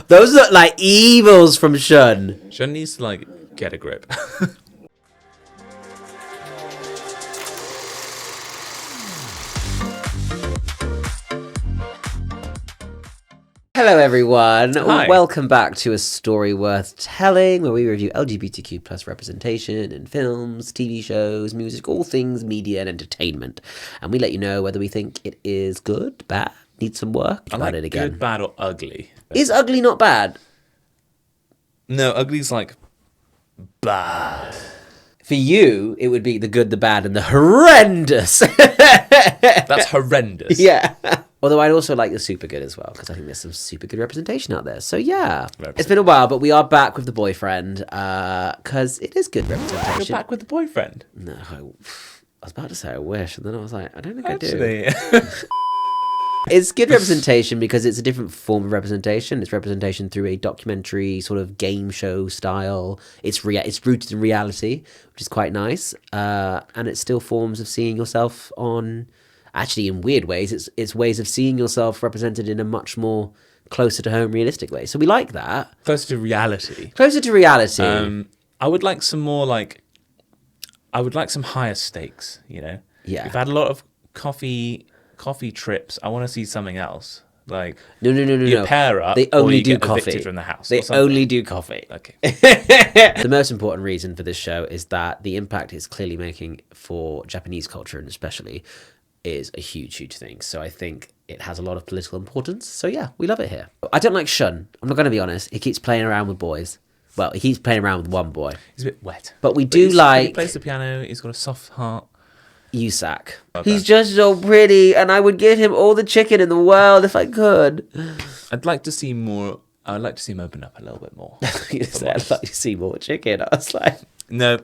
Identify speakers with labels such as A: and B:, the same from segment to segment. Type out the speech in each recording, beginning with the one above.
A: those look like evils from Shun.
B: Shun needs to, like, get a grip.
A: Hello everyone,
B: Hi.
A: Welcome back to A Story Worth Telling, where we review LGBTQ plus representation in films, TV shows, music, all things media and entertainment. And we let you know whether we think it is good, bad, needs some work.
B: I like it again. Good, bad, or ugly.
A: Is ugly not bad?
B: No, ugly's like bad.
A: For you, it would be the good, the bad, and the horrendous.
B: That's horrendous.
A: Yeah. Although I'd also like the super good as well, because I think there's some super good representation out there. So yeah, it's been a while, but we are back with the boyfriend, because it is good representation.
B: You're back with the boyfriend?
A: No, I was about to say I wish, and then I was like, I don't think
B: Actually.
A: I do. It's good representation because it's a different form of representation. It's representation through a documentary sort of game show style. It's rooted in reality, which is quite nice. And it's still forms of seeing yourself on, actually in weird ways, it's ways of seeing yourself represented in a much more closer to home realistic way. So we like that.
B: Closer to reality.
A: Closer to reality.
B: I would like some more I would like some higher stakes, you know?
A: Yeah.
B: We've had a lot of coffee trips. I want to see something else. Like
A: No.
B: You pair up.
A: They only do
B: get
A: coffee
B: evicted from the house.
A: They only do coffee.
B: Okay.
A: The most important reason for this show is that the impact it's clearly making for Japanese culture, and especially, is a huge thing. So I think it has a lot of political importance. So yeah, we love it here. I don't like Shun. I'm not going to be honest. He keeps playing around with boys. Well, he keeps playing around with one boy.
B: He's a bit wet.
A: But
B: He plays the piano. He's got a soft heart.
A: Yusak.
B: Okay.
A: He's just so pretty, and I would give him all the chicken in the world if I could.
B: I'd like to see more. I would like to see him open up a little bit more.
A: You said I'd like to see more chicken. I was like,
B: no,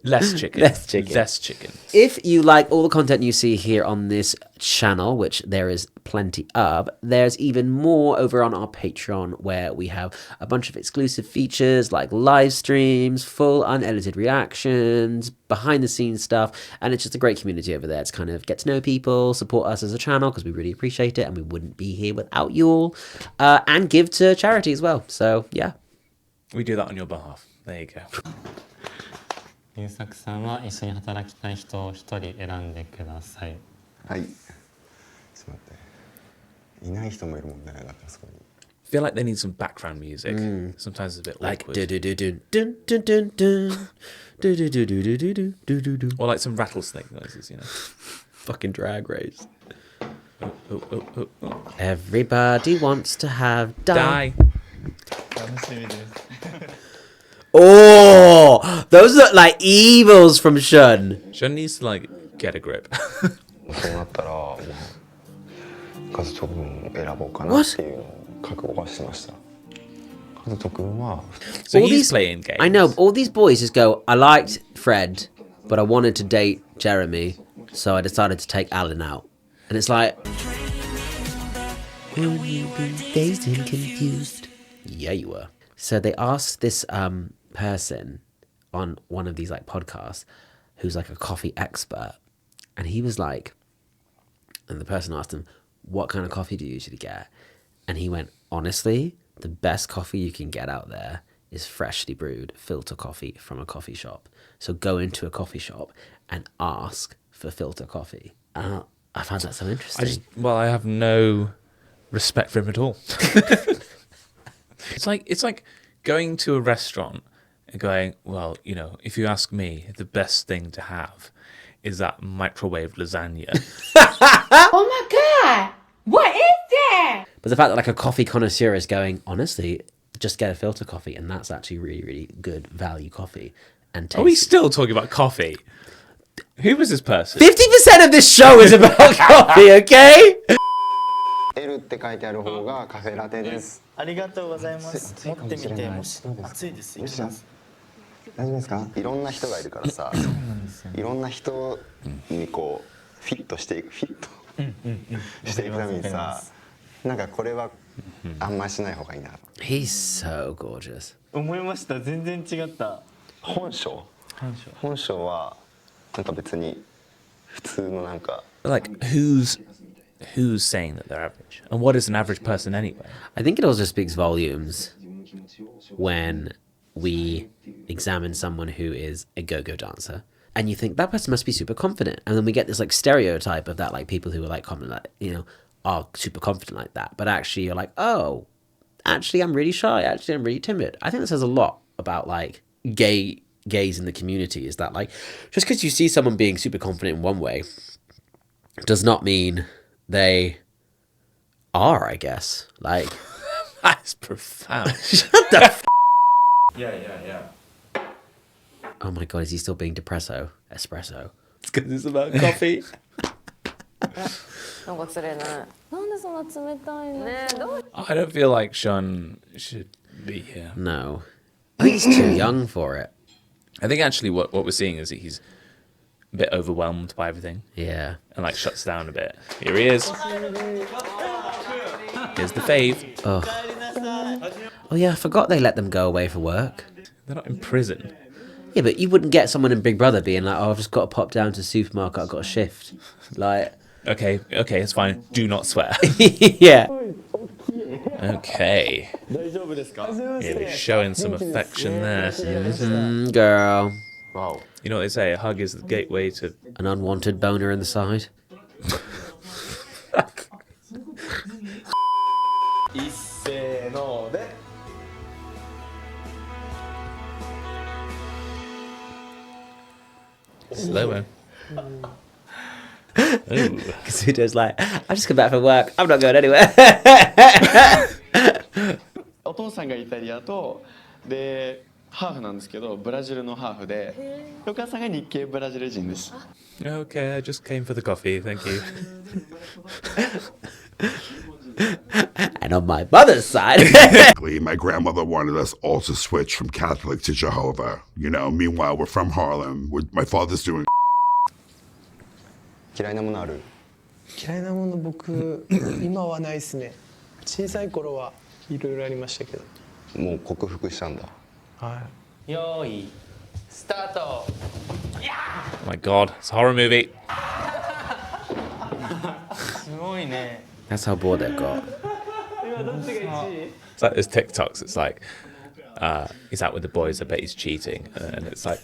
B: less chicken.
A: Less chicken.
B: Less chicken.
A: if you like all the content you see here on this channel, which there is plenty of, there's even more over on our Patreon, where we have a bunch of exclusive features like live streams, full unedited reactions, behind the scenes stuff, and it's just a great community over there to kind of get to know people, support us as a channel, because we really appreciate it, and we wouldn't be here without you all, and give to charity as well. So yeah,
B: We do that on your behalf. There you go.
C: 優作さんは一緒に働きたい人を一人選んでください。
D: はい。ちょっと待って。いない人もいるもんね。だってあそこに。
B: I feel like they need some background music. Sometimes it's a bit
A: like
B: awkward.
A: do do do do dun dun dun dun do do do do do do do do do.
B: Or like some rattlesnake noises, you know.
A: Fucking Drag Race.
B: Oh.
A: Everybody wants to have
B: Die.
C: 楽しみです。
A: Oh, those look like evils from Shun.
B: Shun needs to, like, get a grip.
D: そうなったら、カズト君選ぼうかなっていうのを覚悟はしてました。カズト君は
B: So
A: All
B: he's
A: these-
B: playing games.
A: I know, all these boys just go, I liked Fred, but I wanted to date Jeremy, so I decided to take Alan out. And it's like, will you be dazed and confused? Yeah, you were. So they asked this person on one of these like podcasts who's like a coffee expert, and he was like, and the person asked him, what kind of coffee do you usually get? And he went, honestly, the best coffee you can get out there is freshly brewed filter coffee from a coffee shop. So go into a coffee shop and ask for filter coffee. I found that so interesting.
B: I have no respect for him at all. It's like going to a restaurant and going, well, you know, if you ask me, the best thing to have is that microwave lasagna.
E: Oh my God! What is that?
A: But the fact that like a coffee connoisseur is going, honestly, just get a filter coffee, and that's actually really, really good value coffee. And
B: Are we
A: tasty.
B: still talking about coffee? Who was this person?
A: 50% of this show is about coffee, okay?
D: L って書いてある方がカフェラテです。
F: ありがとうございます。持ってみても暑いです。
D: よし大丈夫ですか？いろんな人がいるからさ、いろんな人にこうフィットしていくしていくためにさ、なんかこれはあんましない方がいいな。
A: He's so gorgeous.
F: 思いました。全然違った。
D: 本性はなんか別に普通のなんか
B: Like, who's who's saying that they're average? And what is an average person anyway?
A: I think it also speaks volumes when we examine someone who is a go-go dancer and you think that person must be super confident, and then we get this like stereotype of that, like people who are like confident, like, you know, are super confident like that, but actually you're like, oh, actually I'm really shy, actually I'm really timid. I think this says a lot about like gays in the community, is that like just because you see someone being super confident in one way does not mean they are, I guess. Like,
B: That's profound.
F: Yeah.
A: oh my god, is he still being espresso?
B: It's because it's about coffee.
G: なんか釣れない。なんでそんな冷たいの？ねえ、どう？
B: I don't feel like Sean should be here.
A: No, I think he's too young for it.
B: I think actually what we're seeing is that he's a bit overwhelmed by everything
A: Yeah.
B: and like shuts down a bit. Here he is. Here's the fave.
A: Oh yeah, I forgot they let them go away for work.
B: They're not in prison.
A: Yeah, but you wouldn't get someone in Big Brother being like, oh, I've just got to pop down to the supermarket, I've got a shift. Like,
B: Okay, it's fine. Do not swear.
A: yeah.
B: Okay. Really showing some affection there.
A: Girl.
D: Wow.
B: You know what they say? A hug is the gateway to.
A: An unwanted boner in the side.
F: 一斉ので
B: Slower. Ooh.
A: Kazuto's like, I just come back from work, I'm not going anywhere.
H: お父さんがイタリアとでハーフなんですけどブラジルのハーフでお母さんが日系ブラジル人です
B: Okay, I just came for the coffee. Thank you.
A: And on my mother's side.
I: My grandmother wanted us all to switch from Catholic to Jehovah. You know, meanwhile, we're from Harlem. My father's doing
D: 嫌いなものある？
J: 嫌いなもの僕今はないですね。小さい頃はいろいろありましたけど。
D: もう克服したんだ。
J: は
F: 用意スタート
B: Oh my god, it's a horror movie.
F: すごいね
A: That's how bored they've got.
B: It's like those TikToks. It's like he's out with the boys. I bet he's cheating, and it's like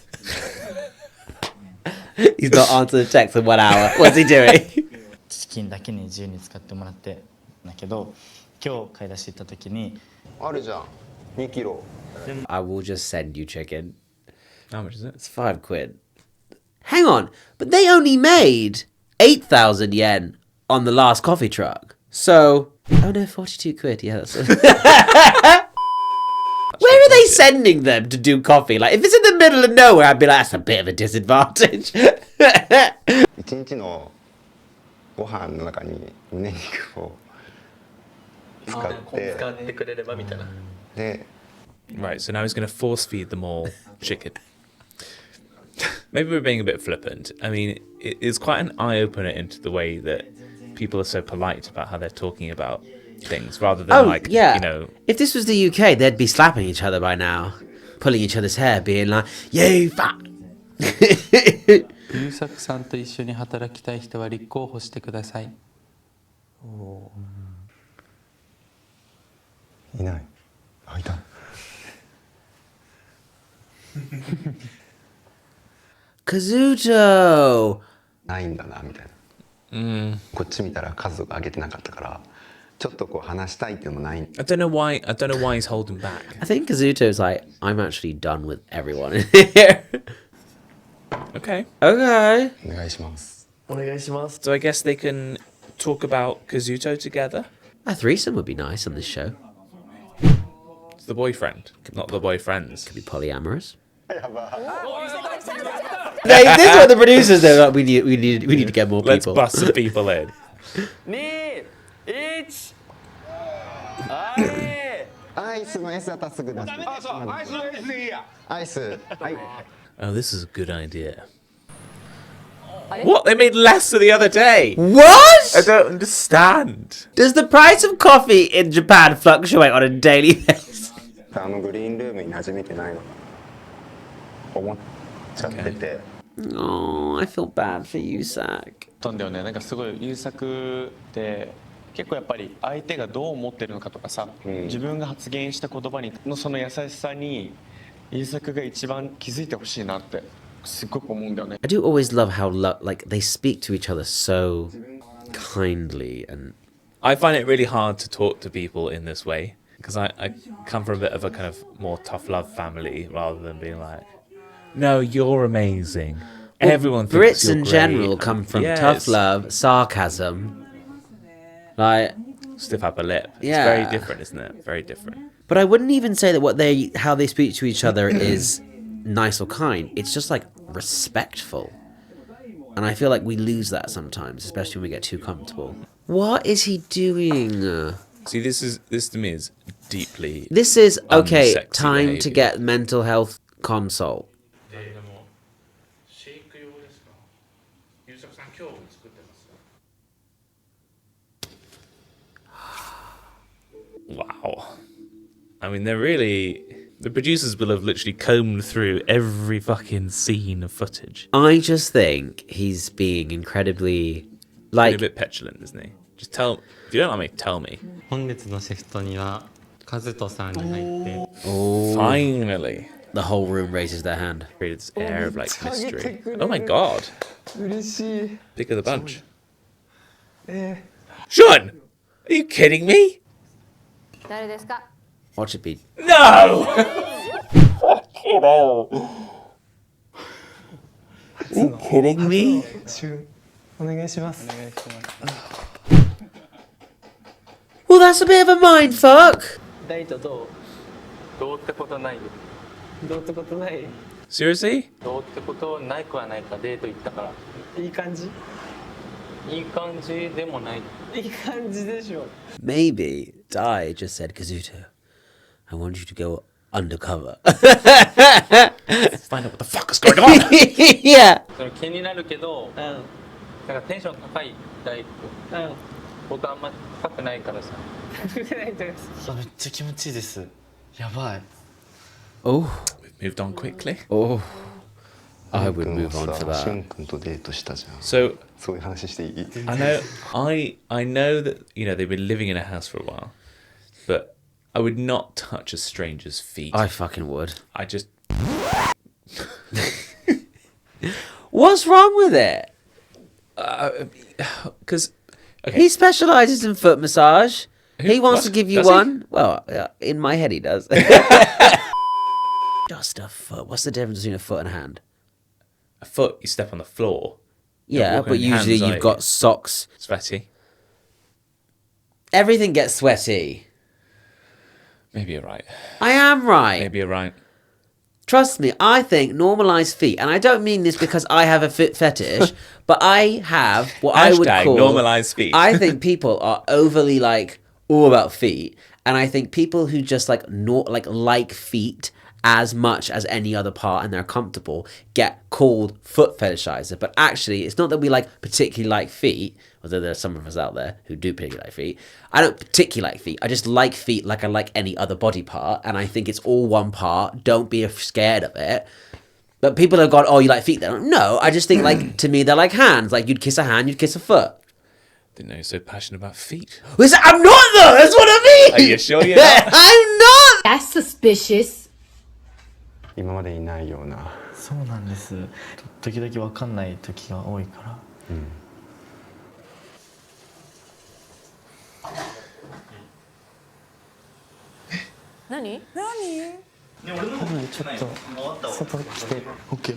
A: He's not answered the text in 1 hour. What's he doing?
F: チキンだけに自由に使ってもらってだけど今日買い出し行った時に
D: あるじゃん。2キロ。
A: I will just send you chicken.
B: how much is it?
A: It's £5. Hang on, but they only made 8,000 yen on the last coffee truck. So, oh no, 42 quid. Yeah, that's it. Where are they sending them to do coffee? Like, if it's in the middle of nowhere, I'd be like, that's a bit of a disadvantage.
D: 1日のご飯の中に胸肉を使って
F: 使ってくれればみたいな
D: で
B: Right, so now he's going to force feed them all chicken. Maybe we're being a bit flippant. I mean, it's quite an eye opener into the way that people are so polite about how they're talking about things, rather than like, you know.
A: If this was the UK, they'd be slapping each other by now, pulling each other's hair, being like, "You fat."
K: 優作さんと一緒に働きたい人は立候補してください。
D: いない。あ、いた。
A: Kazuto.
D: ないんだなみたいな。こっち見たら数を上げてなかったから、ちょっとこう話したいっていうのもない。
B: I don't know why he's holding back.
A: I think Kazuto's like, I'm actually done with everyone in here.
B: Okay.
A: Okay.
D: お願いします。
F: お願いします
B: So I guess they can talk about Kazuto together.
A: A threesome would be nice on this show.
B: It's the boyfriend, not the boyfriends.
A: Be polyamorous.
D: やばい。
A: This is what the producers do. Like, we need to get more
B: Let's
A: people.
B: bust some people in.
F: 2 1
D: アイスの S だったらすぐ出す。アイス。はい。
B: Oh, this is a good idea. What? They made less the other day.
A: What?
B: I don't understand.
A: Does the price of coffee in Japan fluctuate on a daily basis?
D: グリーンルームに馴染めてないの。思っちゃってて。
A: Oh, I feel bad for you, Zach.
H: たんだよね。なんかすごい優作って結構やっぱり相手がどう思ってるのかとかさ、自分が発言した言葉にのその優しさに優作が一番気づいてほしいなってすごく思うんだよね。
A: I do always love how like they speak to each other so kindly, and
B: I find it really hard to talk to people in this way because I come from a bit of a kind of more tough love family rather than being like, no, you're amazing. Everyone thinks
A: Brits
B: you're
A: in
B: great.
A: general come from
B: Yeah,
A: tough
B: it's
A: love, sarcasm, like.
B: stiff upper lip. It's
A: Yeah.
B: very different, isn't it? Very different.
A: But I wouldn't even say that how they speak to each other is nice or kind. It's just like respectful. And I feel like we lose that sometimes, especially when we get too comfortable. What is he doing?
B: See, this to me is deeply.
A: This is okay.
B: unsexy
A: Time to
B: behaviour.
A: get mental health consult.
B: Wow. I mean, the producers will have literally combed through every fucking scene of footage.
A: I just think he's being incredibly,
B: He's
A: like,
B: a bit petulant, isn't he? Just tell. If you don't like me, tell me.
C: 本日のシフトにはカズトさんに入って
B: Finally.
A: the whole room raises their hand.
B: Created this air of like mystery. Oh my god.
J: 嬉しい。
B: Pick of the bunch. Sean! Are you kidding me?
G: 誰ですか？
A: Watch it be.
B: No! Fucking hell. Are you kidding me?
J: お願いします。
A: Well, that's a bit of a mindfuck.
J: ダイトど
C: どうってことないよ
J: う？どうってことない？
B: Seriously?
C: どうってことないくはないかデート行ったから
J: いい感じ？
C: いい感じでもない
J: いい感じでしょ。
A: Maybe Dai just said, Kazuto, I want you to go undercover.
B: Find out what the fuck is going on.
A: Yeah.
C: それ気になるけど
J: うん。
C: なんかテンション高い大工
J: うん。
C: 僕あんま高くないからさ
J: めっ
F: ちゃ気持ちいいですやばい
A: Oh,
B: We've moved on quickly.
A: oh. I would move on for
D: しゅ
A: that.
D: んくんとデートしたじゃん。
B: So,
D: そういう話していい？
B: I know that, you know, they've been living in a house for a while, but I would not touch a stranger's feet.
A: I fucking would.
B: I just.
A: What's wrong with it?
B: Because. Okay.
A: He specializes in foot massage. He wants
B: What?
A: to give you
B: Does he?
A: one. Well, in my head he does. Just a foot. What's the difference between a foot and a hand?
B: A foot, you step on the floor.
A: Yeah,
B: walk
A: but
B: on your
A: usually
B: hands,
A: you've got
B: aren't
A: socks.
B: you? Sweaty.
A: Everything gets sweaty.
B: Maybe you're right.
A: I am right.
B: Maybe you're right.
A: Trust me, I think normalized feet, and I don't mean this because I have a foot fetish, but I have what I would
B: Hashtag
A: call
B: normalized feet.
A: I think people are overly like all about feet, and I think people who just like like feet as much as any other part and they're comfortable get called foot fetishizer. But actually, it's not that we like particularly like feet, although there are some of us out there who do particularly like feet. I don't particularly like feet. I just like feet like I like any other body part, and I think it's all one part. Don't be scared of it. But people have gone, oh, you like feet then? No, I just think like, to me, they're like hands. Like you'd kiss a hand, you'd kiss a foot.
B: Didn't know you're so passionate about feet.
A: Listen, I'm not though, that's what I mean!
B: Are you sure you're not?
A: I'm not!
E: That's suspicious.
D: 今までいないような。
F: そうなんです時々わかんない時が多いから
G: 何？
J: 多分ちょっと外来て OK。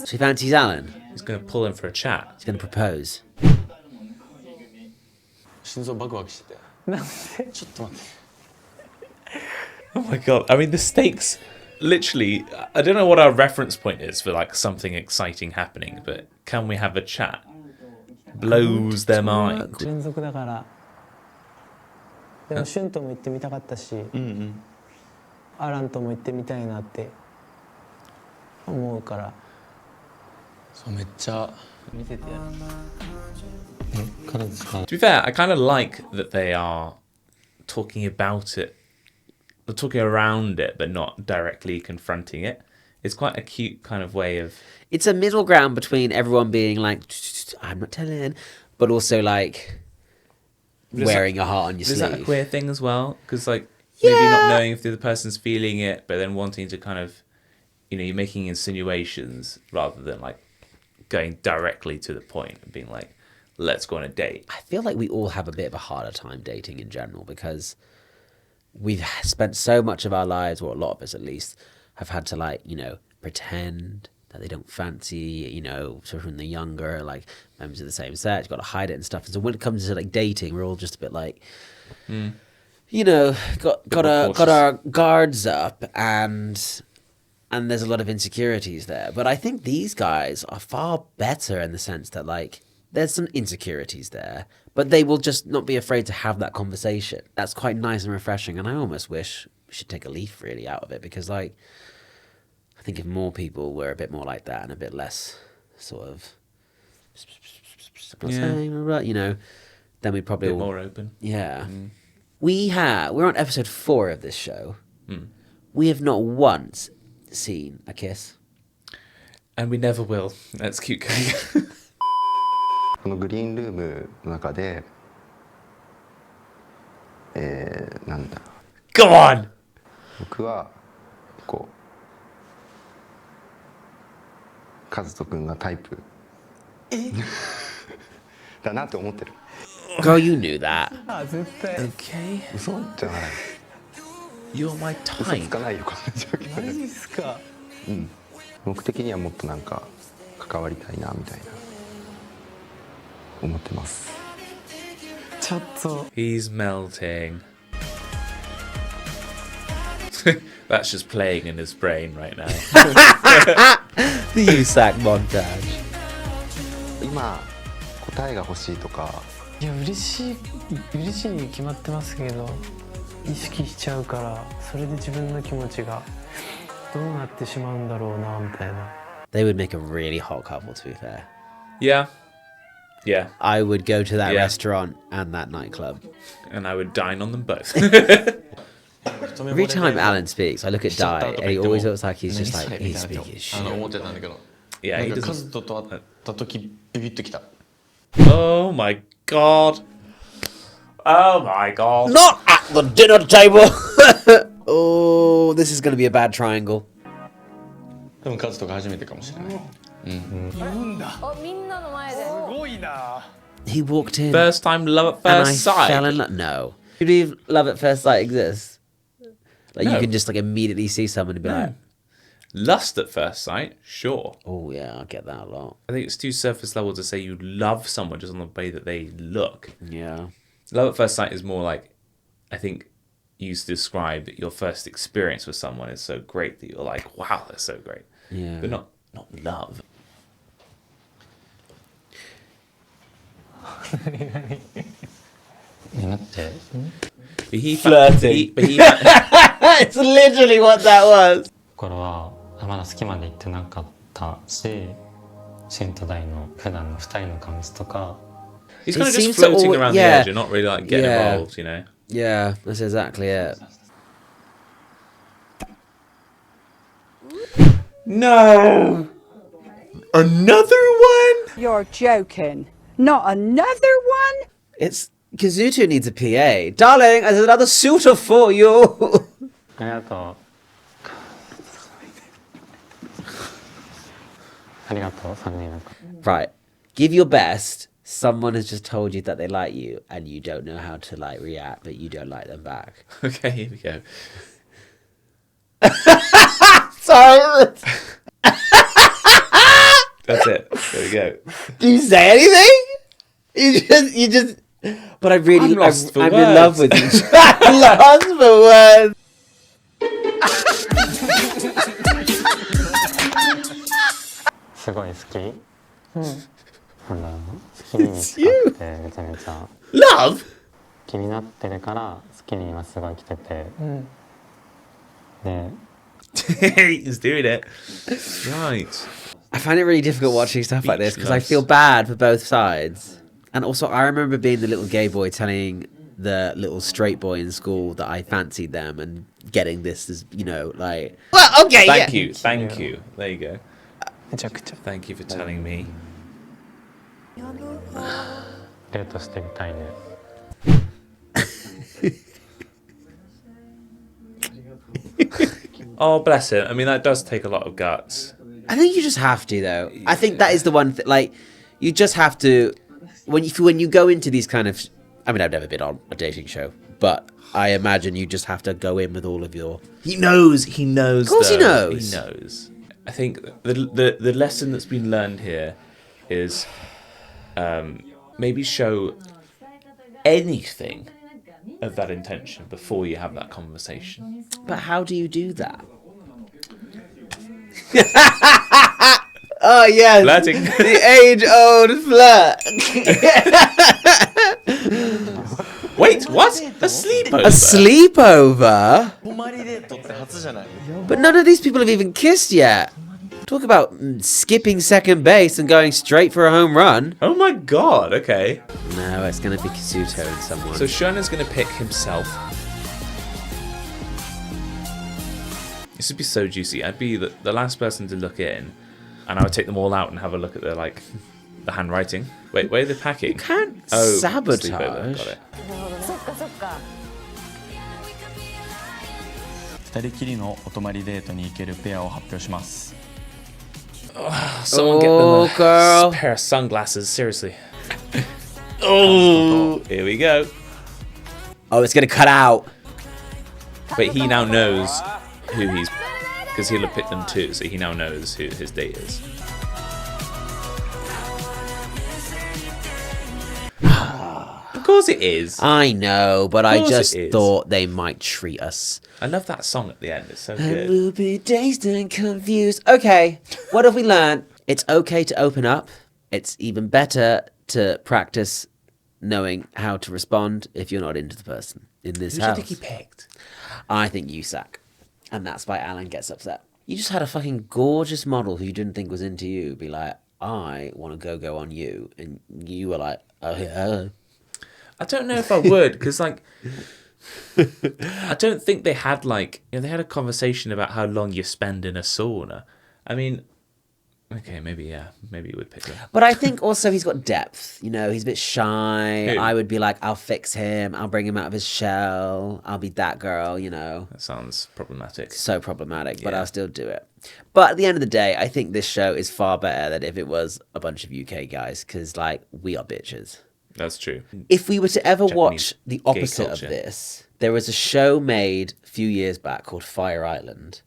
A: She fancies Alan.
B: He's going to pull him for a chat.
A: He's going to propose.
H: 心臓バクバクしてて。
J: なんで
F: ちょっと待って
B: Oh my god. I mean, the stakes. Literally, I don't know what our reference point is for like something exciting happening, but can we have a chat? Blows their mind.
J: 連続だからでもシュンとも行ってみたかったし、アランとも行ってみたいなって思うから
H: そうめっちゃ
F: 見てて
B: To be fair, I kind of like that they are talking about it. They're talking around it, but not directly confronting it. It's quite a cute kind of way of...
A: It's a middle ground between everyone being like, I'm not telling, but also like wearing your heart on your sleeve.
B: Is that a queer thing as well? Because like maybe not knowing if the other person's feeling it, but then wanting to kind of, you know, you're making insinuations rather than like going directly to the point and being like, let's go on a date.
A: I feel like we all have a bit of a harder time dating in general because we've spent so much of our lives, or a lot of us at least, have had to like, you know, pretend that they don't fancy, you know, sort of when they're younger, like members of the same sex, you've got to hide it and stuff. And so when it comes to like dating, we're all just a bit like, you know, got our guards up, and there's a lot of insecurities there. But I think these guys are far better in the sense that like there's some insecurities there, but they will just not be afraid to have that conversation. That's quite nice and refreshing. And I almost wish we should take a leaf really out of it, because like, I think if more people were a bit more like that and a bit less sort of, you know, then we probably
B: a bit more open.
A: Yeah. We're on episode 4 of this show. We have not once seen a kiss.
B: And we never will. That's cute going.
D: このグリーンルームの中で、なんだ。
B: Go on!
D: 僕はこうカズト君がタイプだなって思ってる。
A: Girl, you knew that.
J: 絶対。
B: Okay.
D: 嘘じゃない。
B: You're my
D: 嘘つ
B: type.
D: かないよこんな状況で。
J: マジっすか。
D: うん。僕的にはもっとなんか関わりたいなみたいな思ってます。
J: ちょっと。
B: He's melting. That's just playing in his brain right now.
A: The USAC montage.
D: 今答えが欲しいとか。
J: いや嬉しいに決まってますけど、意識しちゃうからそれで自分の気持ちがどうなってしまうんだろうなみたいな。
A: They would make a really hot couple, to be fair.
B: Yeah. Yeah.
A: I would go to that restaurant and that nightclub.
B: And I would dine on them both.
A: Every time Alan speaks, I look at Dai, and he always looks like he's just like, he's speaking shit.
B: Yeah, he
H: カ
B: doesn't.
H: ズトと会った時ビビッときた。
B: Oh my god. Oh my god.
A: Not at the dinner table! Oh, this is going to be a bad triangle.
H: でもカズトが初めてかもしれない。
G: おみんなの前で。
A: He walked in.
B: First time love at
A: and
B: first
A: I
B: sight.
A: fell in love. No. Do you believe love at first sight exists? Like
B: No.
A: you can just like immediately see someone and be like,
B: Lust at first sight, sure.
A: oh yeah, I get that a lot.
B: I think it's too surface level to say you love someone just on the way that they look.
A: Yeah.
B: Love at first sight is more like, I think, used to describe your first experience with someone is so great that you're like, wow, that's so great.
A: Yeah.
B: But not love. But he
A: Flirting.
B: But he
A: It's literally what that was.
C: 頃はまだ好きまで行ってなかったし、シンとダイの普段の2人の感じとか。
B: He's
A: It
B: kind of
A: seems
B: just
A: to
B: floating
A: al-
B: around
A: yeah.
B: the edge and not really like getting
A: Yeah.
B: involved, you know?
A: Yeah, that's exactly it.
B: No! Another one?
E: You're joking. Not another one?
A: It's Kazuto needs a PA. Darling, there's another suitor for you.
C: ありがとう。ありがとう、3人なんか。
A: Right. Give your best. Someone has just told you that they like you and you don't know how to like react, but you don't like them back.
B: Okay, here we go.
A: Sorry.
B: That's it. There we go.
A: Do you say anything? You just. But I'm
B: I'm lost for
A: I'm in
B: words.
A: love with you. I'm lost for words.
C: すごい好き。好きに使ってめちゃめちゃ。
A: Love?
C: 気になってるから好きに今すごい来てて。で。
B: He's doing it. Right.
A: I find it really difficult watching stuff like this because I feel bad for both sides. And also, I remember being the little gay boy telling the little straight boy in school that I fancied them and getting this as, you know, like... Well, okay,
B: Thank you. There you go.
J: めちゃくちゃ
B: Thank you for telling me.
C: デートしてみたいね。
B: Oh, bless him. I mean, that does take a lot of guts.
A: I think you just have to, though. I think that is the one thing, like, you just have to, when you go into these kind of, I mean, I've never been on a dating show, but I imagine you just have to go in with all of your...
B: He knows.
A: Of course he knows.
B: He knows. I think the lesson that's been learned here is maybe show anything of that intention before you have that conversation.
A: But how do you do that? Oh, yes.
B: Flirting.
A: The age-old flirt.
B: Wait, what? A sleepover?
A: A sleepover?
F: 泊まりデートって初じゃない？
A: But none of these people have even kissed yet. Talk about skipping second base and going straight for a home run.
B: Oh my god, okay.
A: No, it's going to be Kazuto and someone.
B: So Shona's going to pick himself. This would be so juicy. I'd be the last person to look in, and I would take them all out and have a look at the handwriting. Wait, where are they packing?
A: You can't
B: sleepover.
A: sabotage.
B: Got it.
G: そっかそっか。
F: 二人きりのお泊まりデートに行けるペアを発表します。
B: Someone get
A: Oh,
B: them a
A: girl.
B: pair of sunglasses, seriously. Oh, here we go.
A: Oh, it's going to cut out.
B: But he now knows who he's... Because he'll have picked them too, so he now knows who his date is. Of course it is.
A: I know, but I just
B: it is.
A: thought they might treat us.
B: I love that song at the end. It's so
A: I
B: good.
A: will be dazed and confused. Okay, what have we learned? It's okay to open up. It's even better to practice knowing how to respond if you're not into the person in this
B: Who do you
A: house.
B: think he picked?
A: I think you suck. And that's why Alan gets upset. You just had a fucking gorgeous model who you didn't think was into you be like, I want to go on you. And you were like, oh, yeah.
B: I don't know if I would, because, like... I don't think they had, like... You know, they had a conversation about how long you spend in a sauna. I mean... Okay, maybe, yeah. Maybe you would pick him.
A: But I think also he's got depth. You know, he's a bit shy.
B: Who?
A: I would be like, I'll fix him. I'll bring him out of his shell. I'll be that girl, you know.
B: That sounds problematic.
A: So problematic, but
B: Yeah.
A: I'll still do it. But at the end of the day, I think this show is far better than if it was a bunch of UK guys, because, like, we are bitches.
B: That's true.
A: If we were to ever
B: Japanese
A: watch the
B: gay
A: opposite of
B: culture.
A: this, there was a show made a few years back called Fire Island.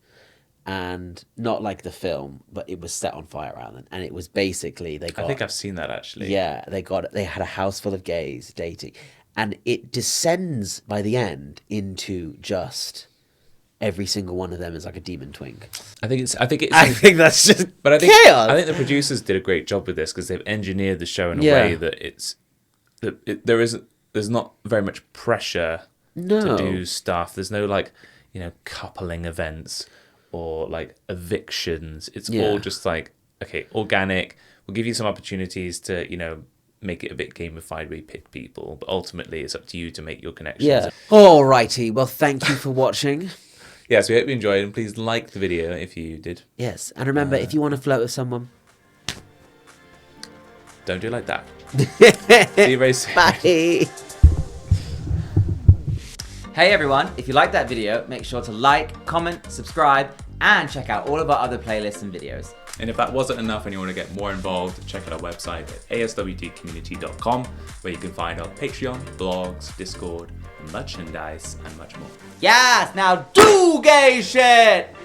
A: And not like the film, but it was set on Fire Island. And it was basically, they got...
B: I think I've seen that, actually.
A: Yeah, they had a house full of gays dating. And it descends by the end into just every single one of them is like a demon twink.
B: I think
A: that's just
B: but I think,
A: chaos.
B: I think the producers did a great job with this because they've engineered the show in a
A: Yeah.
B: way that there's not very much pressure
A: No.
B: to do stuff. There's no, like, you know, coupling events or like evictions. It's
A: Yeah.
B: all just like, okay, organic. We'll give you some opportunities to, you know, make it a bit gamified where you pick people, but ultimately it's up to you to make your connections.
A: Yeah. Alrighty. Well, thank you for watching.
B: Yes, we hope you enjoyed, and please like the video if you did.
A: Yes. And remember, if you want to flirt with someone,
B: don't do it like that. See you very soon.
A: Bye.
L: Hey everyone, if you liked that video, make sure to like, comment, subscribe, and check out all of our other playlists and videos.
B: And if that wasn't enough and you want to get more involved, check out our website at aswdcommunity.com, where you can find our Patreon, blogs, Discord, merchandise, and much more.
L: Yes, now do gay shit!